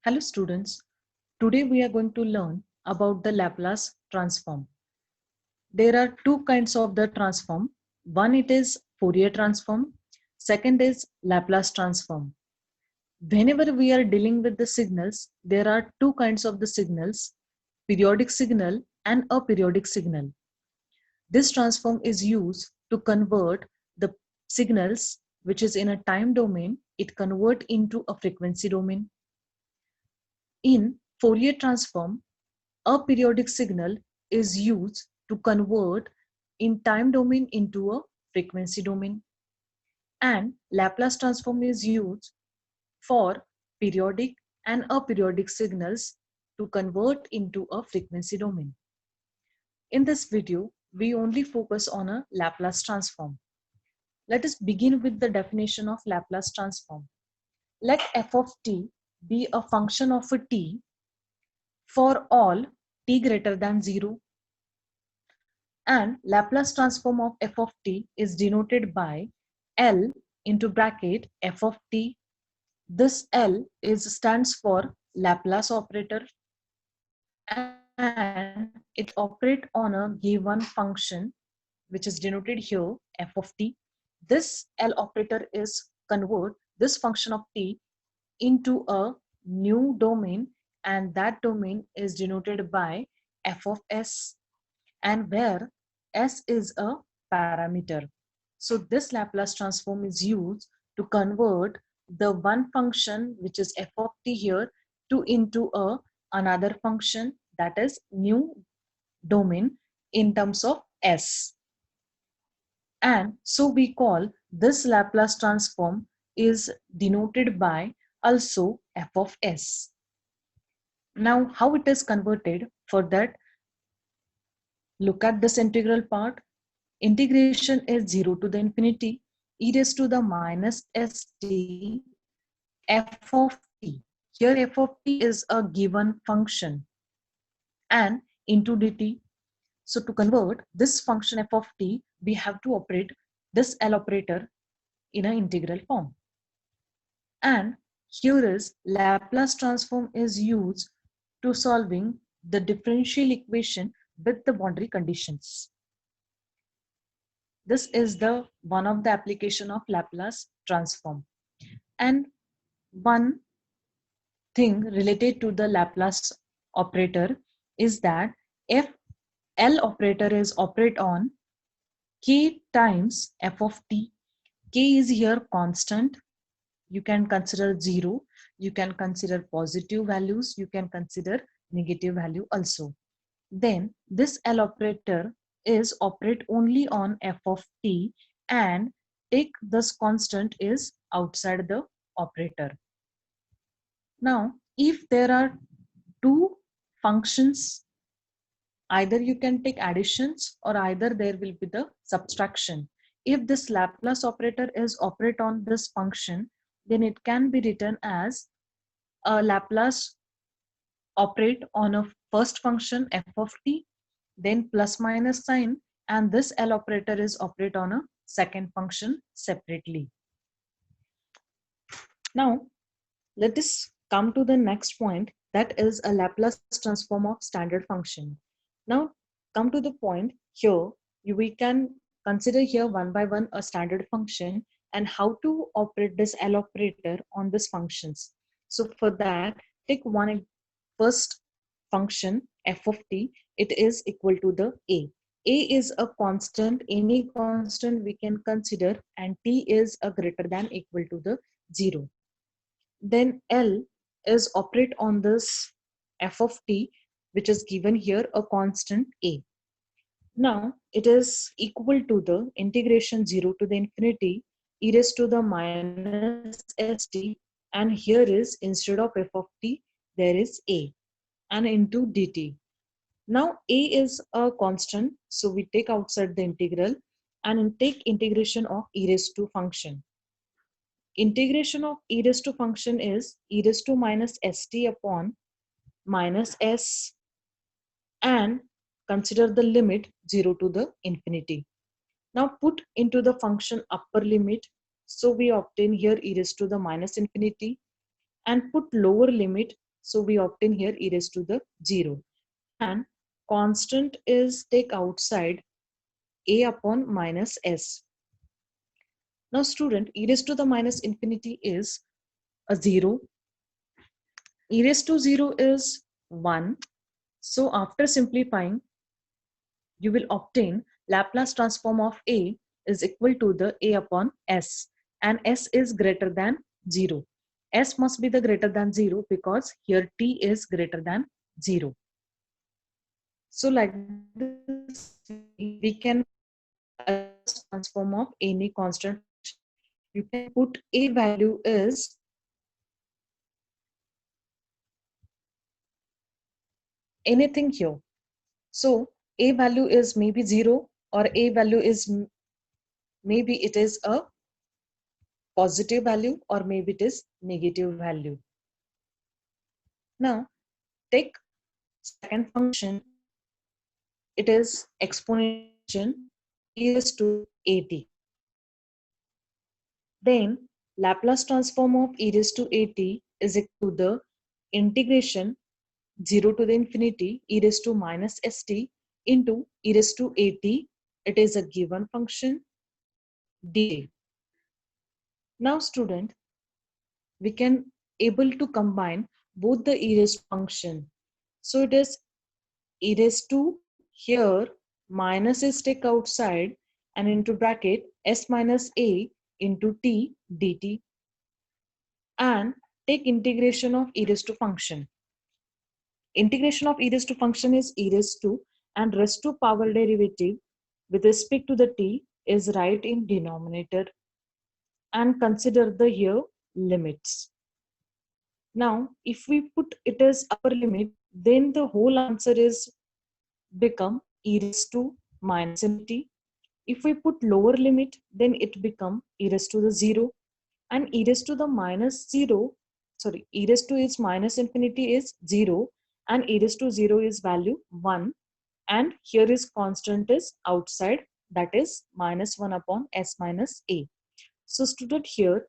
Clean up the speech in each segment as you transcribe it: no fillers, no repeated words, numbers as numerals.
Hello students, today we are going to learn about the Laplace transform. There are two kinds of the transform. One it is Fourier transform, second is Laplace transform. Whenever we are dealing with the signals, there are two kinds of the signals, periodic signal and aperiodic signal. This transform is used to convert the signals which is in a time domain, it convert into a frequency domain. In Fourier transform, a periodic signal is used to convert in time domain into a frequency domain, and Laplace transform is used for periodic and aperiodic signals to convert into a frequency domain. In this video, we only focus on a Laplace transform. Let us begin with the definition of Laplace transform. Let f of t be a function of a t for all t greater than 0, and Laplace transform of f of t is denoted by L into bracket f of t. This L stands for Laplace operator, and it operates on a given function which is denoted here f of t. This L operator is convert this function of t into a new domain, and that domain is denoted by f of s, and where s is a parameter. So this Laplace transform is used to convert the one function which is f of t here to into a another function, that is new domain in terms of s. And so we call this Laplace transform is denoted by also f of s. Now how it is converted, for that look at this integral part. Integration is 0 to the infinity e raised to the minus st f of t. Here f of t is a given function and into dt. So to convert this function f of t, we have to operate this L operator in an integral form. And here is Laplace transform is used to solving the differential equation with the boundary conditions. This is the one of the application of Laplace transform. And one thing related to the Laplace operator is that if L operator is operate on k times f of t, k is here constant, you can consider 0, you can consider positive values, you can consider negative value also. Then this L operator is operate only on f of t, and take this constant is outside the operator. Now if there are two functions, either you can take additions or either there will be the subtraction. If this Laplace operator is operate on this function, then it can be written as a Laplace operate on a first function f of t, then plus minus sign, and this L operator is operate on a second function separately. Now let us come to the next point, that is a Laplace transform of standard function. Now come to the point here, we can consider here one by one a standard function and how to operate this L operator on these functions. So for that, take one first function f of t, it is equal to the a. A is a constant, any constant we can consider, and t is a greater than equal to the 0. Then L is operate on this f of t, which is given here a constant a. Now it is equal to the integration 0 to the infinity e raised to the minus st, and here is instead of f of t there is a, and into dt. Now a is a constant, so we take outside the integral and take integration of e raised to function. Integration of e raised to function is e raised to minus st upon minus s, and consider the limit 0 to the infinity. Now put into the function upper limit, so we obtain here e raised to the minus infinity, and put lower limit So we obtain here e raised to the 0. And constant is take outside a upon minus s. Now student, e raised to the minus infinity is a 0. E raised to 0 is 1. So after simplifying, you will obtain Laplace transform of A is equal to the A upon S, and S is greater than 0. S must be the greater than 0 because here T is greater than 0. So like this, we can Laplace transform of any constant function. You can put A value is anything here. So A value is maybe 0, or A value is maybe it is a positive value, or maybe it is negative value. Now take second function, it is exponential e raised to at. Then Laplace transform of e raised to at is equal to the integration 0 to the infinity e raised to minus st into e raised to at. It is a given function dt. Now student, we can able to combine both the e raised function. So it is e raised to here minus is take outside and into bracket s minus a into t dt, and take integration of e raised to function. Integration of e raised to function is e raised to, and raised to power derivative with respect to the t is right in denominator, and consider the here limits. Now if we put it as upper limit, then the whole answer is become e raised to minus infinity. If we put lower limit, then it become e raised to the 0, and e raised to the minus 0, sorry, e raised to its minus infinity is 0, and e raised to 0 is value 1, and here is constant is outside, that is minus 1 upon s minus a. So student, here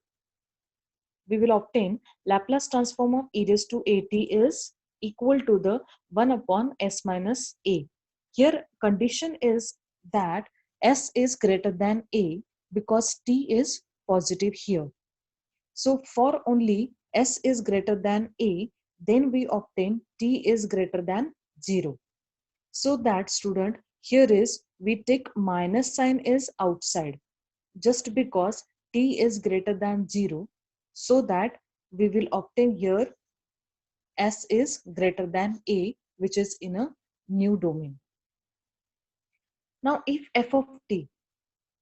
we will obtain Laplace transform of e raised to at is equal to the 1 upon s minus a. Here condition is that s is greater than a because t is positive here. So for only s is greater than a, then we obtain t is greater than 0. So that student, here is we take minus sign is outside just because t is greater than 0, so that we will obtain here s is greater than a, which is in a new domain. Now if f of t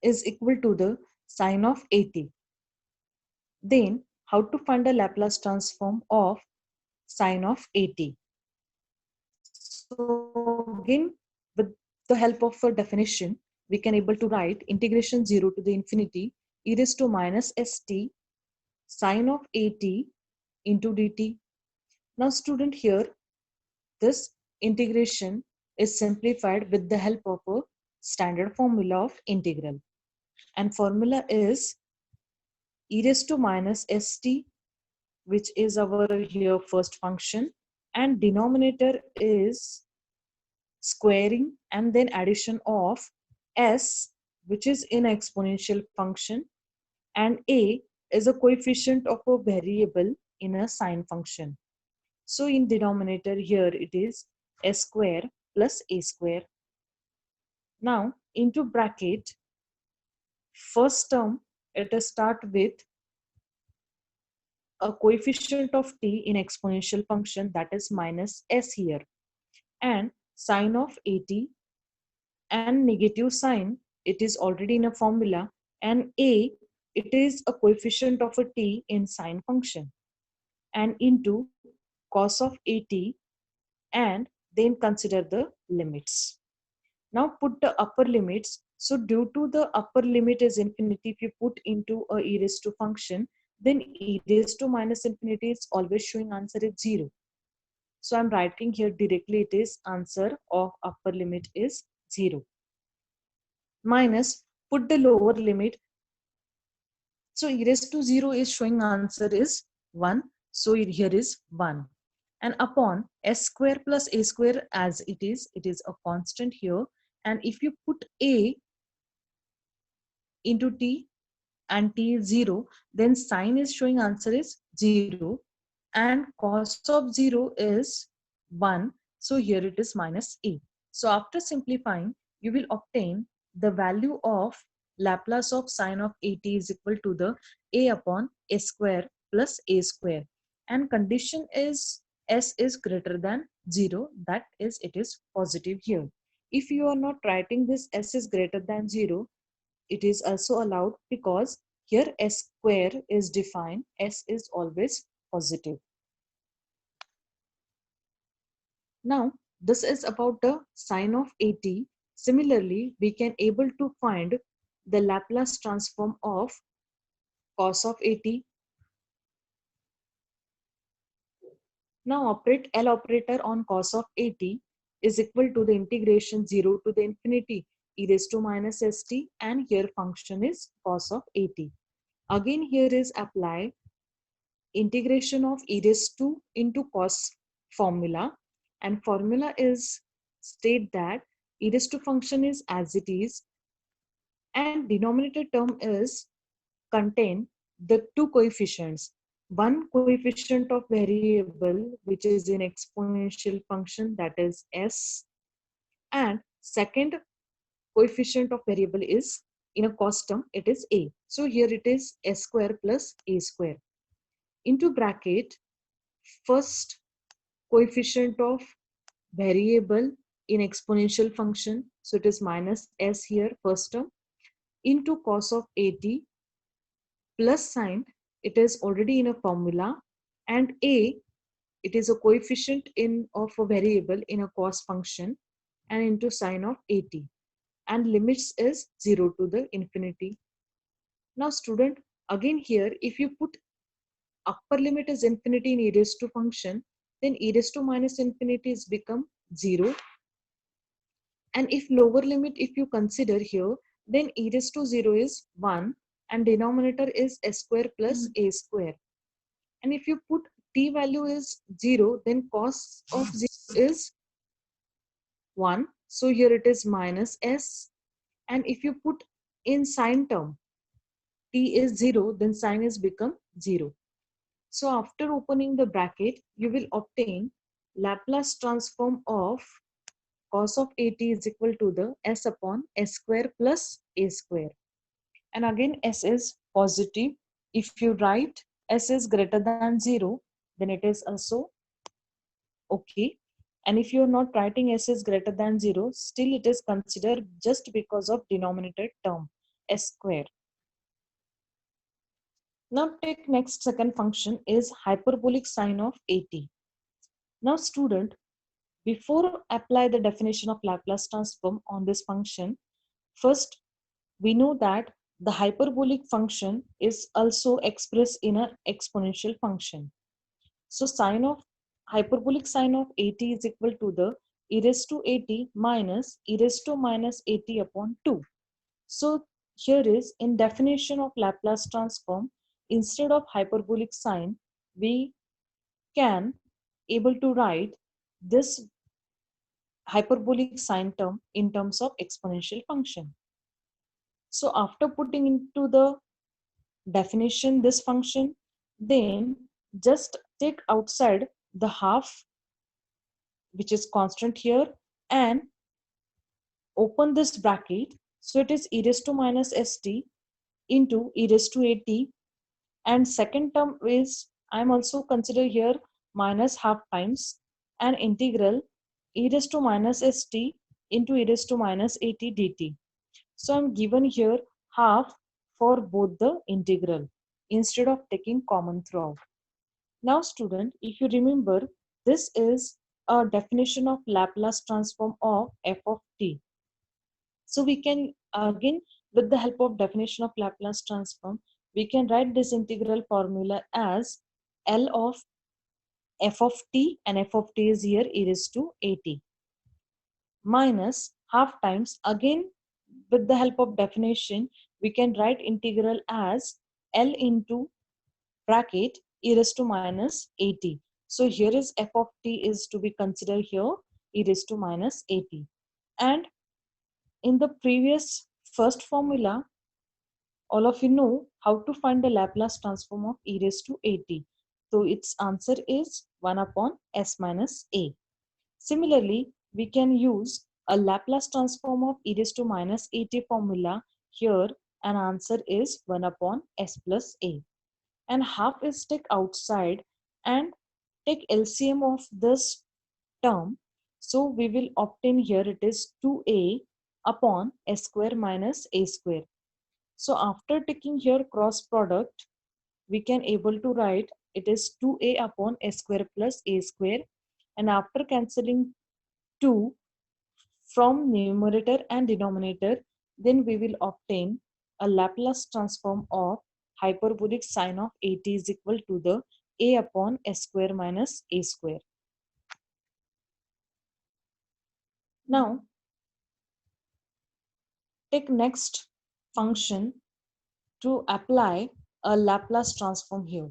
is equal to the sine of at, then how to find a Laplace transform of sine of at? So again, with the help of a definition, we can able to write integration 0 to the infinity e raised to minus st sine of at into dt. Now student, here this integration is simplified with the help of a standard formula of integral, and formula is e raised to minus st, which is our here first function, and denominator is squaring and then addition of s, which is in exponential function, and a is a coefficient of a variable in a sine function. So in denominator here it is s square plus a square. Now into bracket, first term, it is start with a coefficient of t in exponential function, that is minus s here, and sine of at and negative sign, it is already in a formula, and a, it is a coefficient of a t in sine function, and into cos of at, and then consider the limits. Now put the upper limits. So due to the upper limit is infinity, if you put into a e raised to function, then e raised to minus infinity is always showing answer is 0. So I'm writing here directly, it is answer of upper limit is 0. Minus, put the lower limit. So e raised to 0 is showing answer is 1. So here is 1. and upon s square plus a square as it is a constant here. And if you put a into t and t is 0, then sign is showing answer is 0 and cos of 0 is 1. So here it is minus a. So after simplifying, you will obtain the value of Laplace of sine of at is equal to the a upon a square plus a square. And condition is s is greater than 0, that is it is positive here. If you are not writing this s is greater than 0, it is also allowed because here s square is defined, s is always positive. Now this is about the sine of at. Similarly, we can able to find the Laplace transform of cos of at. Now operate L operator on cos of at is equal to the integration 0 to the infinity e raised to minus st, and here function is cos of at. Again here is apply integration of e raised to into cos formula, and formula is state that e raised to function is as it is and denominator term is contain the two coefficients. One coefficient of variable which is in exponential function, that is s, and second coefficient of variable is in a cost term, it is a. So here it is s square plus a square into bracket first coefficient of variable in exponential function, so it is minus s here first term into cos of at plus sign, it is already in a formula, and a, it is a coefficient in of a variable in a cos function, and into sine of at, and limits is 0 to the infinity. Now student, again here if you put upper limit is infinity in e raised to function, then e raised to minus infinity is become 0, and if lower limit if you consider here, then e raised to 0 is 1 and denominator is s square plus a square. And if you put t value is 0, then cos of 0 is 1. So here it is minus s. And if you put in sine term, t is 0, then sine is become 0. So after opening the bracket, you will obtain Laplace transform of cos of at is equal to the s upon s square plus a square. And again s is positive. If you write s is greater than 0, then it is also okay. And if you are not writing s is greater than 0, still it is considered just because of denominator term s square. Now take next second function is hyperbolic sine of at. Now student, before apply the definition of Laplace transform on this function, first we know that the hyperbolic function is also expressed in an exponential function. So sine of hyperbolic sine of at is equal to the e raised to at minus e raised to minus at upon 2. So here is in definition of Laplace transform, instead of hyperbolic sine, we can able to write this hyperbolic sine term in terms of exponential function. So after putting into the definition this function, then just take outside the half which is constant here and open this bracket. So it is e raised to minus st into e raised to at, and second term is I'm also consider here minus half times and integral e raised to minus st into e raised to minus at dt. So I'm given here half for both the integral instead of taking common throughout. Now student, if you remember, this is a definition of Laplace transform of f of t. So we can again, with the help of definition of Laplace transform, we can write this integral formula as L of f of t, and f of t is here e raised to at, minus half times, again with the help of definition, we can write integral as L into bracket e raised to minus at. So here is f of t is to be considered here e raised to minus at. And in the previous first formula, all of you know how to find the Laplace transform of e raised to at. So its answer is 1 upon s minus a. Similarly, we can use a Laplace transform of e raised to minus at formula here, and answer is 1 upon s plus a. And half is take outside and take LCM of this term. So we will obtain here it is 2a upon s square minus a square. So after taking here cross product, we can able to write it is 2a upon s square plus a square. And after cancelling 2 from numerator and denominator, then we will obtain a Laplace transform of hyperbolic sine of at is equal to the a upon s square minus a square. Now, take next function to apply a Laplace transform here.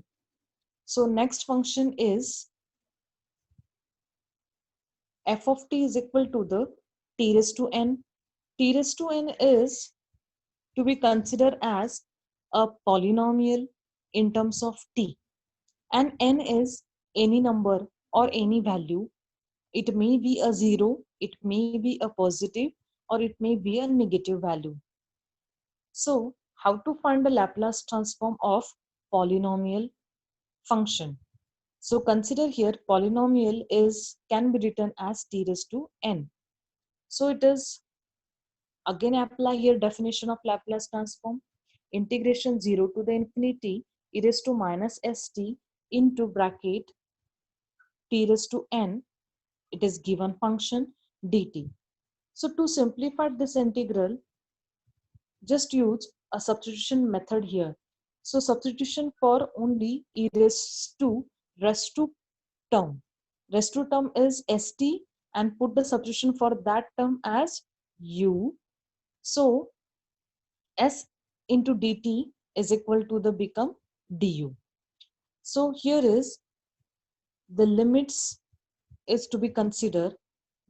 So next function is f of t is equal to the t raised to n. T raised to n is to be considered as a polynomial in terms of t, and n is any number or any value. It may be a 0, it may be a positive, or it may be a negative value. So how to find the Laplace transform of polynomial function? So consider here polynomial is can be written as t raised to n. So it is again apply here definition of Laplace transform. Integration 0 to the infinity e raised to minus st into bracket t raised to n. It is given function dt. So to simplify this integral, just use a substitution method here. So substitution for only e raised to term. Raised to term is st, and put the substitution for that term as u. So s into dt is equal to the become du. So here is the limits is to be considered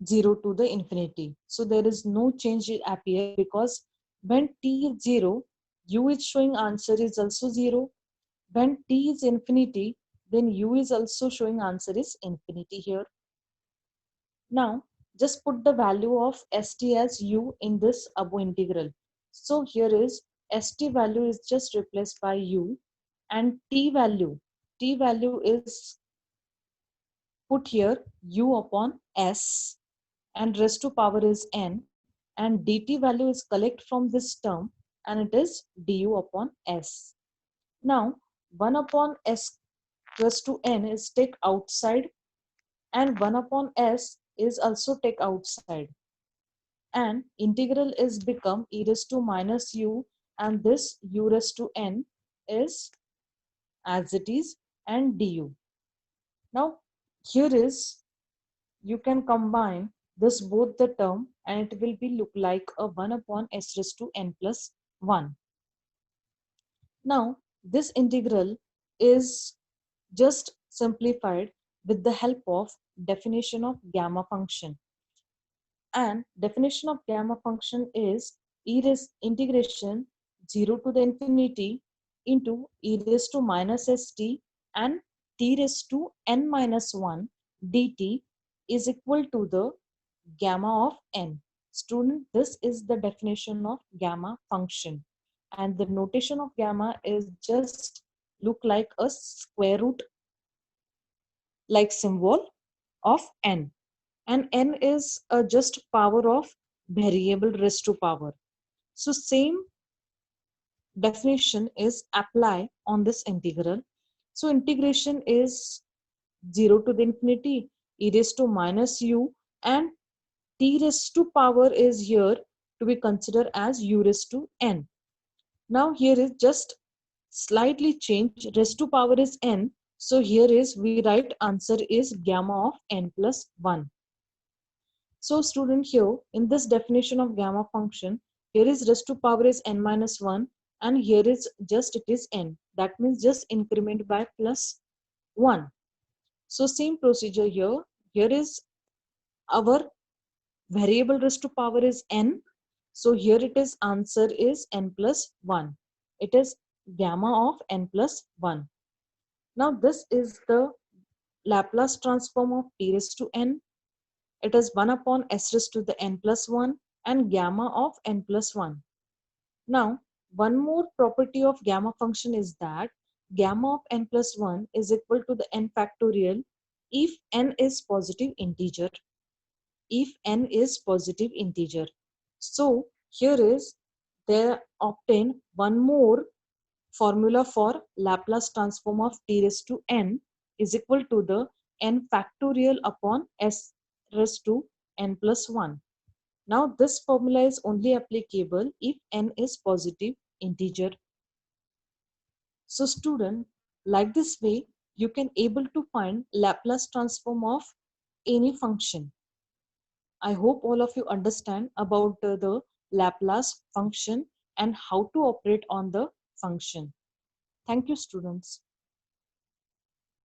0 to the infinity. So there is no change appear, because when t is 0, u is showing answer is also 0. When t is infinity, then u is also showing answer is infinity here. Now just put the value of st as u in this above integral. So here is st value is just replaced by u, and t value is put here u upon s, and raised to power is n, and dt value is collect from this term, and it is du upon s. Now 1 upon s raised to n is take outside, and 1 upon s is also take outside, and integral is become e raised to minus u, and this u raised to n is as it is, and du. Now here is you can combine this both the term, and it will be look like a 1 upon s raised to n plus 1. Now this integral is just simplified with the help of definition of gamma function. And definition of gamma function is integration 0 to the infinity into e raised to minus st and t raised to n minus 1 dt is equal to the gamma of n. Student, this is the definition of gamma function, and the notation of gamma is just look like a square root like symbol of n, and n is a just power of variable raised to power. So same definition is apply on this integral. So integration is 0 to the infinity e raised to minus u, and t raised to power is here to be considered as u raised to n. Now here is just slightly change, raised to power is n. So here is we write answer is gamma of n plus 1. So student, here in this definition of gamma function, here is raised to power is n minus 1, and here is just it is n. That means just increment by plus 1. So same procedure here. Here is our variable raised to power is n. So here it is answer is n plus 1. It is gamma of n plus 1. Now this is the Laplace transform of t raised to n. It is 1 upon s raised to the n plus 1 and gamma of n plus 1. Now, one more property of gamma function is that gamma of n plus 1 is equal to the n factorial if n is positive integer. If n is positive integer. So, here is they obtain one more formula for Laplace transform of t raised to n is equal to the n factorial upon s raised to n plus 1. Now this formula is only applicable if n is positive integer. So student, like this way, you can able to find Laplace transform of any function. I hope all of you understand about the Laplace function and how to operate on the function. Thank you, students.